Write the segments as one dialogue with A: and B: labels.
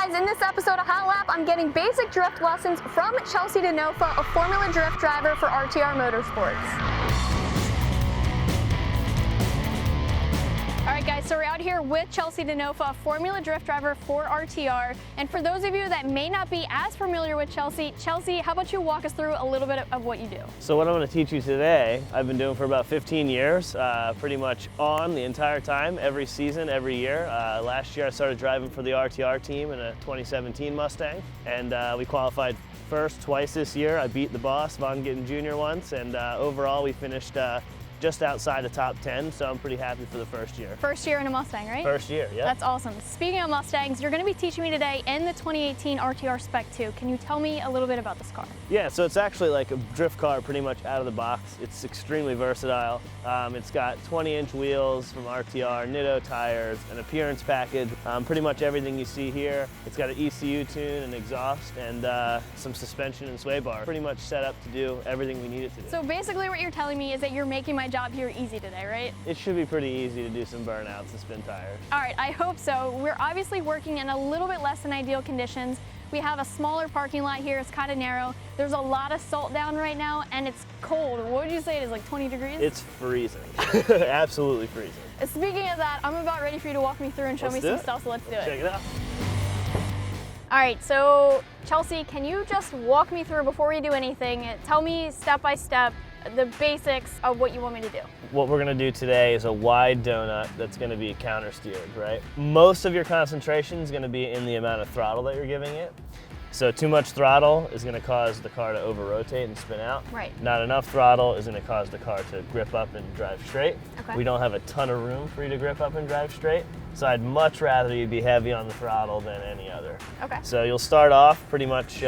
A: guys, in this episode of Hot Lap, I'm getting basic drift lessons from Chelsea Denofa, a Formula Drift driver for RTR Motorsports. Alright guys, so we're out here with Chelsea Denofa, a Formula Drift driver for RTR. And for those of you that may not be as familiar with Chelsea, how about you walk us through a little bit of what you do?
B: So what I'm going to teach you today, I've been doing for about 15 years, pretty much on the entire time, every season, every year. Last year I started driving for the RTR team in a 2017 Mustang, and we qualified first twice this year. I beat the boss, Von Gittin Jr. once, and overall we finished just outside the top 10, so I'm pretty happy for the first year.
A: First year in a Mustang, right?
B: First year, yeah.
A: That's awesome. Speaking of Mustangs, you're going to be teaching me today in the 2018 RTR Spec 2. Can you tell me a little bit about this car?
B: Yeah, so it's actually like a drift car pretty much out of the box. It's extremely versatile. It's got 20-inch wheels from RTR, Nitto tires, an appearance package, pretty much everything you see here. It's got an ECU tune, an exhaust, and some suspension and sway bar. Pretty much set up to do everything we need it to do.
A: So basically what you're telling me is that you're making my job here easy today, right?
B: It should be pretty easy to do some burnouts and spin tires.
A: All right, I hope so. We're obviously working in a little bit less than ideal conditions. We have a smaller parking lot here, it's kind of narrow. There's a lot of salt down right now and it's cold. What would you say it is, like 20 degrees?
B: It's freezing, absolutely freezing.
A: Speaking of that, I'm about ready for you to walk me through and show me some stuff, so let's do it.
B: Check it out.
A: All right, so Chelsea, can you just walk me through before we do anything? Tell me step by step the basics of what you want me to do.
B: What we're gonna do today is a wide donut that's gonna be counter steered, right? Most of your concentration is gonna be in the amount of throttle that you're giving it. So too much throttle is gonna cause the car to over-rotate and spin out.
A: Right.
B: Not enough throttle is gonna cause the car to grip up and drive straight.
A: Okay.
B: We don't have a ton of room for you to grip up and drive straight. So I'd much rather you be heavy on the throttle than any other.
A: Okay.
B: So you'll start off pretty much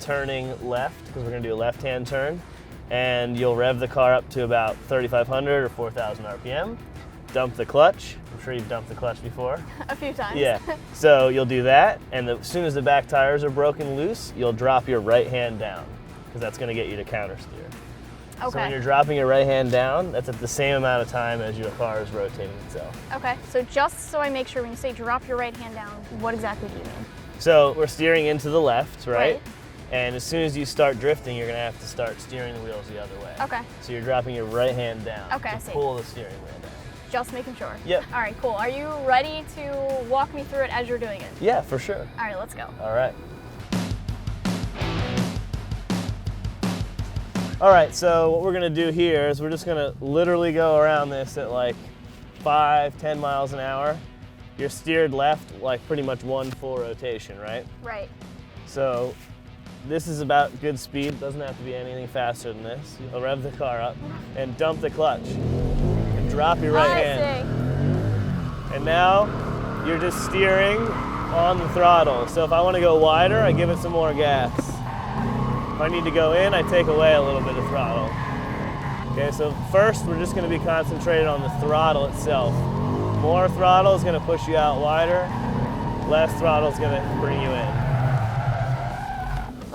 B: turning left, because we're gonna do a left-hand turn. And you'll rev the car up to about 3,500 or 4,000 RPM. Dump the clutch. I'm sure you've dumped the clutch before.
A: A few times.
B: Yeah. So you'll do that, and as soon as the back tires are broken loose, you'll drop your right hand down, because that's going to get you to counter steer.
A: Okay.
B: So when you're dropping your right hand down, that's at the same amount of time as your car is rotating itself.
A: Okay. So just so I make sure, when you say drop your right hand down, what exactly do you mean?
B: So we're steering into the left, right?
A: Right.
B: And as soon as you start drifting, you're going to have to start steering the wheels the other way.
A: Okay.
B: So you're dropping your right hand down
A: to
B: pull the steering wheel down.
A: Just making sure.
B: Yep.
A: All right, cool. Are you ready to walk me through it as you're doing it?
B: Yeah, for sure.
A: All right, let's go.
B: All right. All right, so what we're going to do here is we're just going to literally go around this at like 5-10 miles an hour. You're steered left like pretty much one full rotation, right?
A: Right.
B: So this is about good speed. Doesn't have to be anything faster than this. You'll rev the car up and dump the clutch and drop your right hand.
A: See.
B: And now you're just steering on the throttle. So if I want to go wider, I give it some more gas. If I need to go in, I take away a little bit of throttle. Okay, so first we're just going to be concentrated on the throttle itself. More throttle is going to push you out wider. Less throttle is going to bring you in.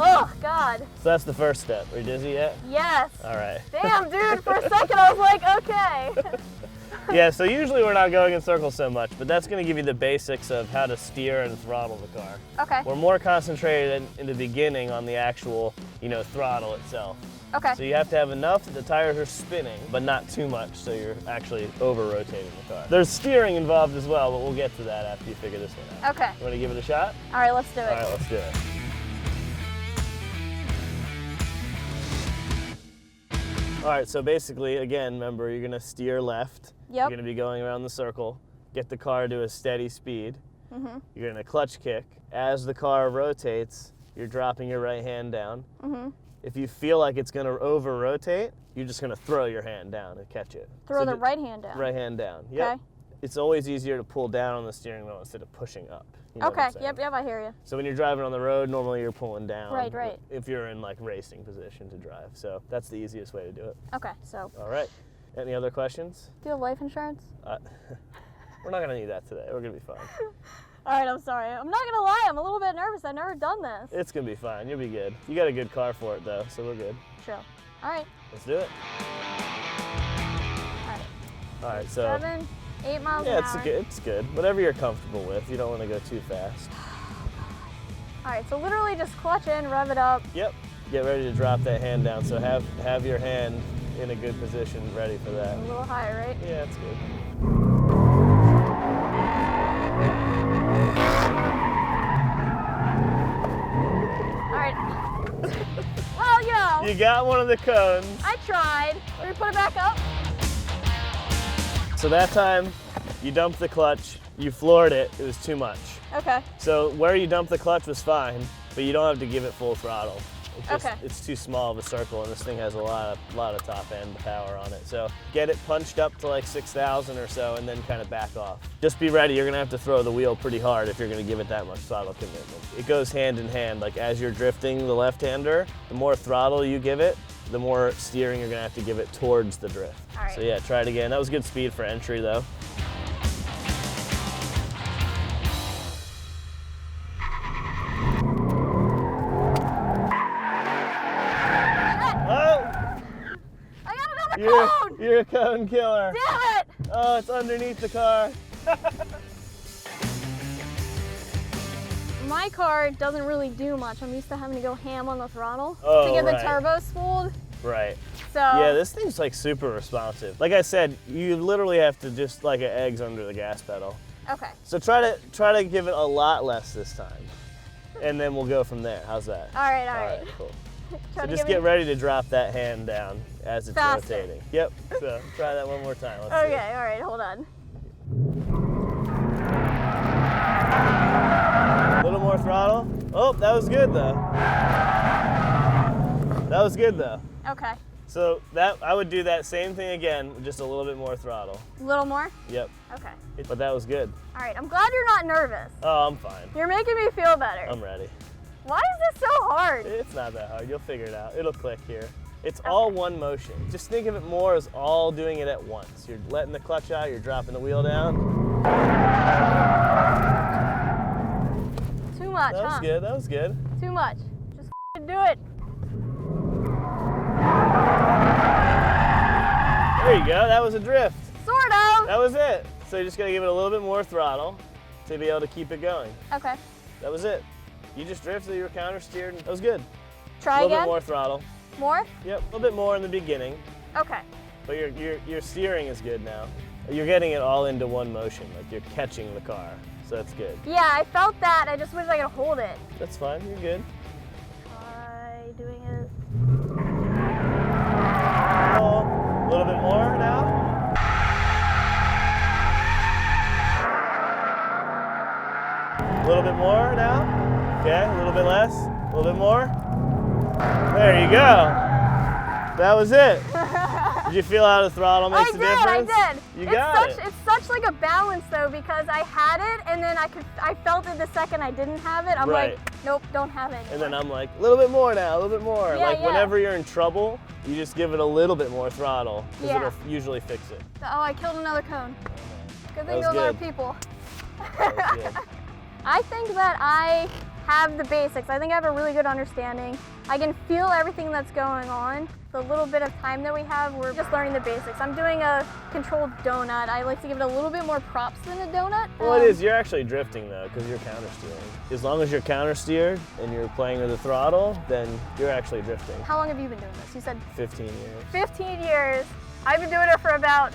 A: Oh, God.
B: So that's the first step. Are you dizzy yet?
A: Yes.
B: All right.
A: Damn, dude, for a second I was like, okay.
B: Yeah, so usually we're not going in circles so much, but that's going to give you the basics of how to steer and throttle the car.
A: Okay.
B: We're more concentrated in the beginning on the actual, throttle itself.
A: Okay.
B: So you have to have enough that the tires are spinning, but not too much, so you're actually over-rotating the car. There's steering involved as well, but we'll get to that after you figure this one out.
A: Okay.
B: You want to give it a shot?
A: All right, let's do it.
B: All right, let's do it. All right, so basically, again, remember, you're gonna steer left.
A: Yep.
B: You're gonna be going around the circle, get the car to a steady speed.
A: Mm-hmm.
B: You're gonna clutch kick. As the car rotates, you're dropping your right hand down.
A: Mm-hmm.
B: If you feel like it's gonna over-rotate, you're just gonna throw your hand down and catch it.
A: Throw the right hand down.
B: Right hand down, yep.
A: Okay.
B: It's always easier to pull down on the steering wheel instead of pushing up. You know what
A: Okay,
B: I'm saying?
A: yep, I hear you.
B: So when you're driving on the road, normally you're pulling down.
A: Right.
B: If you're in like racing position to drive. So that's the easiest way to do it.
A: Okay, so.
B: All right. Any other questions?
A: Do you have life insurance?
B: We're not gonna need that today. We're gonna be fine.
A: All right, I'm sorry. I'm not gonna lie, I'm a little bit nervous. I've never done this.
B: It's gonna be fine. You'll be good. You got a good car for it though, so we're good.
A: True. All right.
B: Let's do it.
A: All right.
B: All right, so
A: 7, 8 miles an
B: yeah,
A: hour.
B: it's good. Whatever you're comfortable with. You don't want to go too fast.
A: All right, so literally just clutch in, rev it up.
B: Yep. Get ready to drop that hand down. So have your hand in a good position, ready for that.
A: A little high, right?
B: Yeah, that's good.
A: All right. Well, you know.
B: You got one of the cones.
A: I tried. Let me put it back up.
B: So that time, you dumped the clutch, you floored it, it was too much.
A: Okay.
B: So where you dumped the clutch was fine, but you don't have to give it full throttle. It's too small of a circle, and this thing has a lot of top end power on it. So get it punched up to like 6,000 or so, and then kind of back off. Just be ready, you're gonna have to throw the wheel pretty hard if you're gonna give it that much throttle commitment. It goes hand in hand, like as you're drifting the left-hander, the more throttle you give it, the more steering you're gonna have to give it towards the drift.
A: All right.
B: So yeah, try it again. That was good speed for entry though. You're a cone killer.
A: Damn it!
B: Oh, it's underneath the car.
A: My car doesn't really do much. I'm used to having to go ham on the throttle
B: Oh,
A: to get
B: right.
A: the turbo spooled.
B: Right.
A: So
B: Yeah, this thing's like super responsive. Like I said, you literally have to just like an eggs under the gas pedal.
A: Okay.
B: So try to give it a lot less this time, and then we'll go from there. How's that?
A: All right.
B: Cool.
A: Try
B: So
A: to
B: just
A: give
B: get
A: me-
B: ready to drop that hand down as it's
A: Faster.
B: rotating. Yep. So try that one more time. Let's see.
A: Okay. All right. Hold on.
B: A little more throttle. Oh, that was good though. That was good though.
A: Okay.
B: So that I would do that same thing again, with just a little bit more throttle.
A: A little more.
B: Yep.
A: Okay.
B: But that was good.
A: All right. I'm glad you're not nervous.
B: Oh, I'm fine.
A: You're making me feel better.
B: I'm ready.
A: Why is this so hard?
B: It's not that hard. You'll figure it out. It'll click here. It's all one motion. Just think of it more as all doing it at once. You're letting the clutch out, you're dropping the wheel down.
A: Too much,
B: That was
A: huh?
B: good. That was good.
A: Too much. Just do it.
B: There you go. That was a drift.
A: Sort of.
B: That was it. So you're just gonna give it a little bit more throttle to be able to keep it going.
A: Okay.
B: That was it. You just drifted, you were counter steered. That was good.
A: Try
B: A little
A: again.
B: bit more throttle.
A: More?
B: Yep, a little bit more in the beginning,
A: Okay.
B: but your steering is good now. You're getting it all into one motion, like you're catching the car, so that's good.
A: Yeah, I felt that. I just wish I could hold it.
B: That's fine, you're good.
A: Try doing it.
B: Oh, a little bit more now. A little bit more now. Okay, a little bit less, a little bit more. There you go. That was it. Did you feel how the throttle makes a difference?
A: I did.
B: You got it.
A: It's such like a balance though, because I had it and then I felt it the second I didn't have it. I'm
B: Right.
A: like, nope, don't have it anymore.
B: And then I'm like, a little bit more now, a little bit more.
A: Yeah,
B: like
A: yeah.
B: whenever you're in trouble, you just give it a little bit more throttle, because
A: Yeah.
B: it'll usually fix it.
A: Oh, I killed another cone. Good
B: That
A: thing
B: was
A: those are
B: good.
A: people.
B: That was good.
A: I think that I have the basics. I think I have a really good understanding. I can feel everything that's going on. The little bit of time that we have, we're just learning the basics. I'm doing a controlled donut. I like to give it a little bit more props than a donut.
B: Well, it is. You're actually drifting though, because you're counter steering. As long as you're counter steered and you're playing with the throttle, then you're actually drifting.
A: How long have you been doing this? You said
B: 15 years.
A: 15 years. I've been doing it for about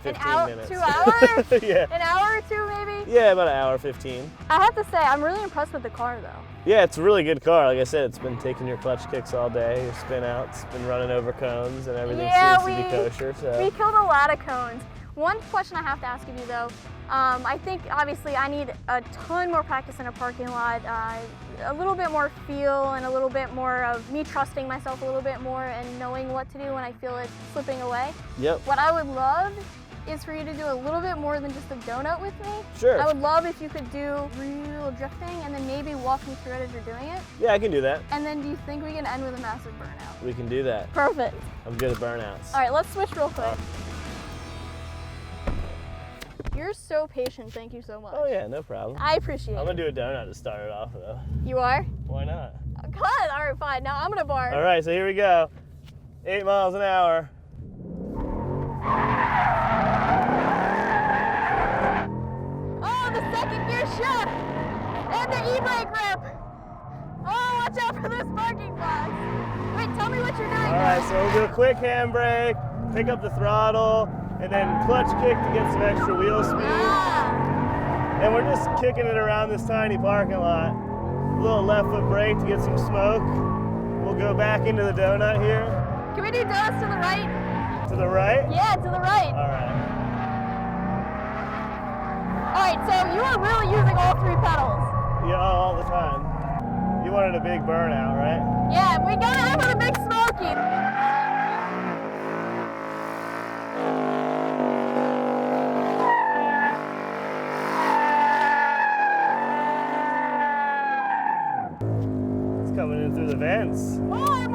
B: 15
A: an hour,
B: minutes.
A: 2 hours?
B: Yeah.
A: An hour or two maybe?
B: Yeah, about an hour, 15.
A: I have to say, I'm really impressed with the car though.
B: Yeah, it's a really good car. Like I said, it's been taking your clutch kicks all day, your spin outs, been running over cones, and everything
A: Yeah,
B: seems to be kosher. So.
A: We killed a lot of cones. One question I have to ask of you though, I think obviously I need a ton more practice in a parking lot, a little bit more feel and a little bit more of me trusting myself a little bit more and knowing what to do when I feel it slipping away.
B: Yep.
A: What I would love is for you to do a little bit more than just a donut with me.
B: Sure.
A: I would love if you could do real drifting and then maybe walk me through it as you're doing it.
B: Yeah, I can do that.
A: And then do you think we can end with a massive burnout?
B: We can do that.
A: Perfect.
B: I'm good at burnouts.
A: All right, let's switch real quick. You're so patient, thank you so much.
B: Oh yeah, no problem.
A: I appreciate
B: I'm
A: it.
B: gonna do a donut to start it off though.
A: You are?
B: Why not?
A: Good, all right, fine. Now I'm gonna bar.
B: All right, so here we go. 8 miles an hour.
A: Oh, the second gear shift and the e-brake grip. watch out for those parking blocks. Wait, tell me what you're doing.
B: All right, so we'll do a quick handbrake, pick up the throttle, and then clutch kick to get some extra wheel speed. And we're just kicking it around this tiny parking lot. A little left foot brake to get some smoke. We'll go back into the donut here.
A: Can we do donuts to the right?
B: To the right?
A: Yeah, to the right.
B: All right.
A: All right, so you are really using all 3 pedals.
B: Yeah, all the time. You wanted a big burnout, right?
A: Yeah, we gotta have a big smoky.
B: It's coming in through the vents.
A: More!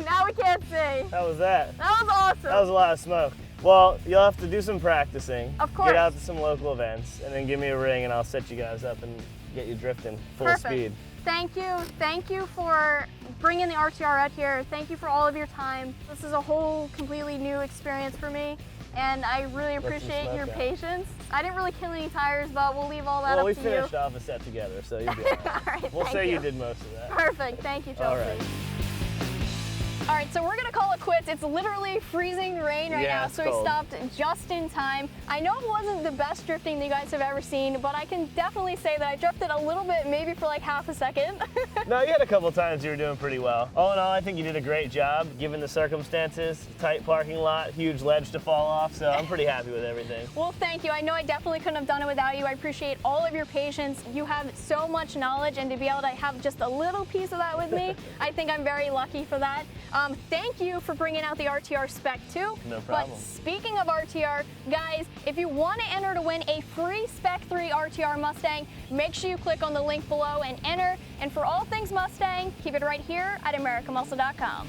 A: Now we can't see.
B: How was that?
A: That was awesome.
B: That was a lot of smoke. Well, you'll have to do some practicing.
A: Of course.
B: Get out to some local events, and then give me a ring, and I'll set you guys up and get you drifting full
A: Perfect.
B: speed.
A: Thank you. Thank you for bringing the RTR out here. Thank you for all of your time. This is a whole completely new experience for me, and I really appreciate your patience. I didn't really kill any tires, but we'll leave all that up to you.
B: Well, we finished off a set together, so you'll be all right.
A: All right,
B: We'll
A: thank
B: say you did most of that.
A: Perfect. Thank you, Chelsea.
B: All right.
A: All right, so we're gonna call it quits. It's literally freezing rain right now, so we stopped just in time. I know it wasn't the best drifting that you guys have ever seen, but I can definitely say that I drifted a little bit, maybe for like half a second.
B: No, you had a couple times you were doing pretty well. All in all, I think you did a great job, given the circumstances. Tight parking lot, huge ledge to fall off, so I'm pretty happy with everything.
A: Well, thank you. I know I definitely couldn't have done it without you. I appreciate all of your patience. You have so much knowledge, and to be able to have just a little piece of that with me, I think I'm very lucky for that. Thank you for bringing out the RTR Spec 2.
B: No problem.
A: But speaking of RTR, guys, if you want to enter to win a free Spec 3 RTR Mustang, make sure you click on the link below and enter. And for all things Mustang, keep it right here at AmericanMuscle.com.